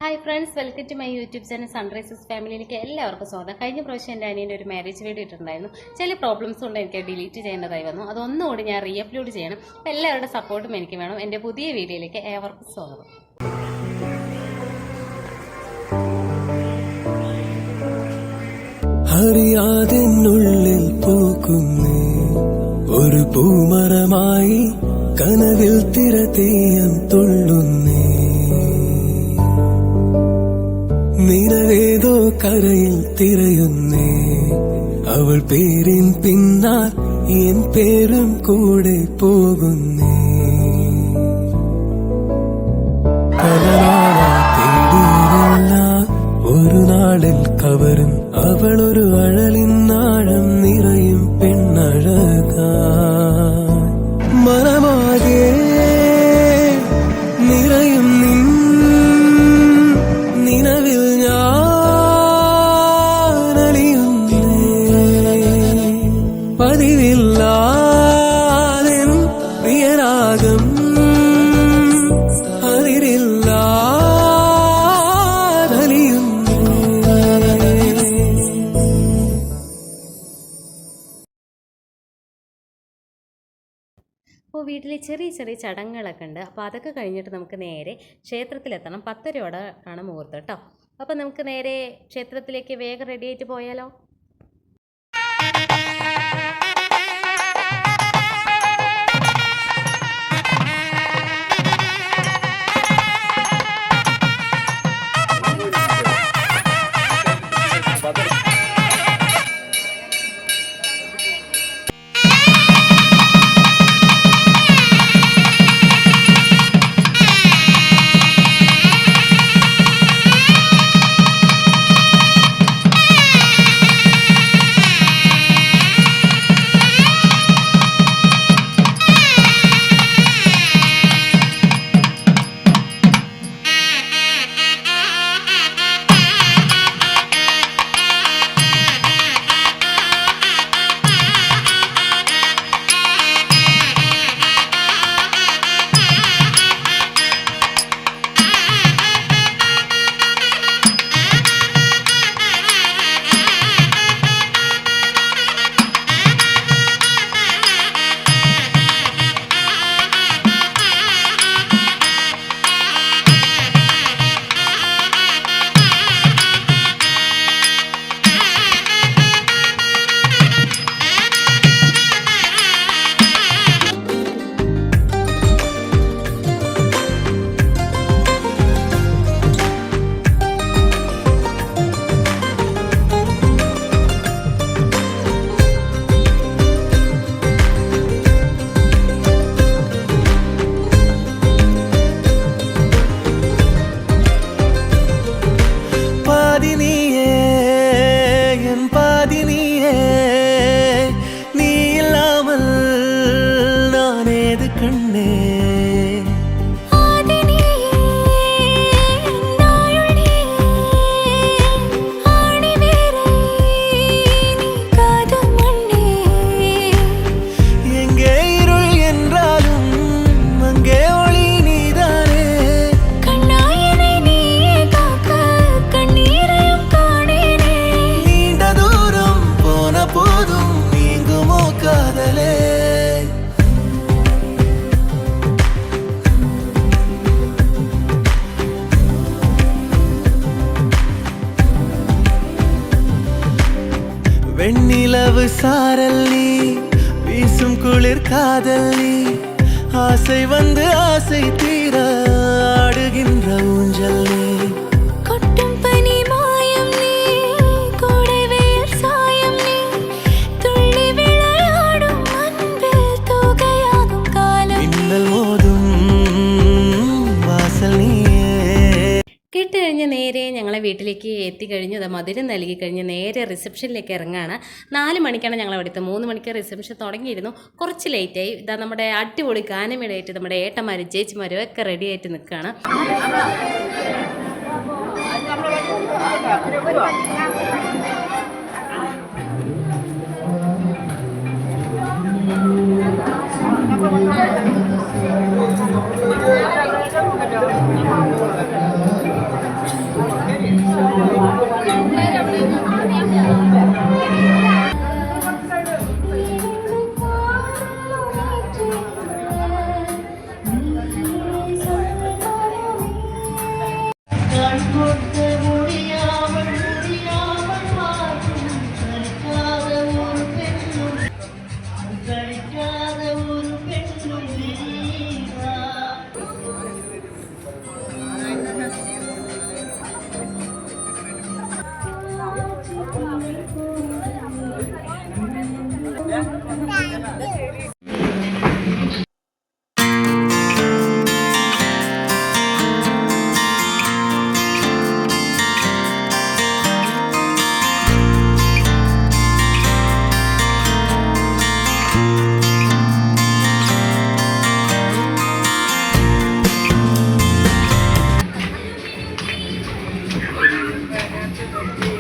Hi friends, welcome to my YouTube channel Sunrises ഫാമിലിയിലേക്ക് എല്ലാവർക്കും സ്വാഗതം. കഴിഞ്ഞ പ്രാവശ്യം എൻ്റെ അനിയൻ്റെ ഒരു മാരേജ് വീഡിയോ ഇട്ടിട്ടുണ്ടായിരുന്നു. ചില പ്രോബ്ലംസ് കൊണ്ട് എനിക്ക് ഡിലീറ്റ് ചെയ്യേണ്ടതായി വന്നു. അതൊന്നുകൂടി ഞാൻ റീ അപ്ലോഡ് ചെയ്യണം. അപ്പോൾ എല്ലാവരുടെ സപ്പോർട്ടും എനിക്ക് വേണം. എൻ്റെ പുതിയ വീഡിയോയിലേക്ക് ഏവർക്കും സ്വാഗതം. അറിയാതെന്നുള്ളിൽ പൂക്കുന്നേ ഒരു പൂമരമായി കനവിൽ തിരതീയം തുള്ളുന്നേ നിലവേതോ കരയിൽ തിരയുന്നേ അവൾ പേരിൻ പിന്നാൽ എൻ പേരും കൂടെ പോകുന്നേ കലനാള തേടിയില്ല ഒരു നാളിൽ കവരും അവളൊരു അഴലിന്നാഴം നിറയും പെണ്ണഴക മനമാകെ നിറയും നിൻ നിലവിൽ ഞാനലിയുന്നേ പതിവില്ലാതെൻ പ്രിയരാഗം അപ്പോൾ വീട്ടിൽ ചെറിയ ചെറിയ ചടങ്ങുകളൊക്കെ ഉണ്ട്. അപ്പോൾ അതൊക്കെ കഴിഞ്ഞിട്ട് നമുക്ക് നേരെ ക്ഷേത്രത്തിലെത്തണം. 10:30 ആണ് മുഹൂർത്തം കേട്ടോ. അപ്പോൾ നമുക്ക് നേരെ ക്ഷേത്രത്തിലേക്ക് വേഗം റെഡി ആയിട്ട് പോയാലോ. வெண்ணிலவு சாரல்லி வீசும் குளிர் காதல்லி ஆசை வந்து ஆசை தீர ஆடுகின்ற ஊஞ்சல் நீ கொட்டும் பனி மாயம் நீ கோடை வெயில் சாயம் நீ துள்ளி விளையாடும் அன்பில் தூகையாகும் காலம் மின்னல் மோதும் வாசல் நீயே. കേട്ട് കഴിഞ്ഞ് നേരെ ഞങ്ങളെ വീട്ടിലേക്ക് എത്തിക്കഴിഞ്ഞു. അത് മധുരം നൽകി കഴിഞ്ഞ് നേരെ റിസപ്ഷനിലേക്ക് ഇറങ്ങുകയാണ്. 4 മണിക്കാണ് ഞങ്ങൾ അവിടുത്തെ. 3 മണിക്ക് റിസപ്ഷൻ തുടങ്ങിയിരുന്നു. കുറച്ച് ലേറ്റായി. ഇതാ നമ്മുടെ അടിപൊളി ഗാനമേളയായിട്ട് നമ്മുടെ ഏട്ടന്മാരും ചേച്ചിമാരും ഒക്കെ റെഡി ആയിട്ട് നിൽക്കുകയാണ്. நீ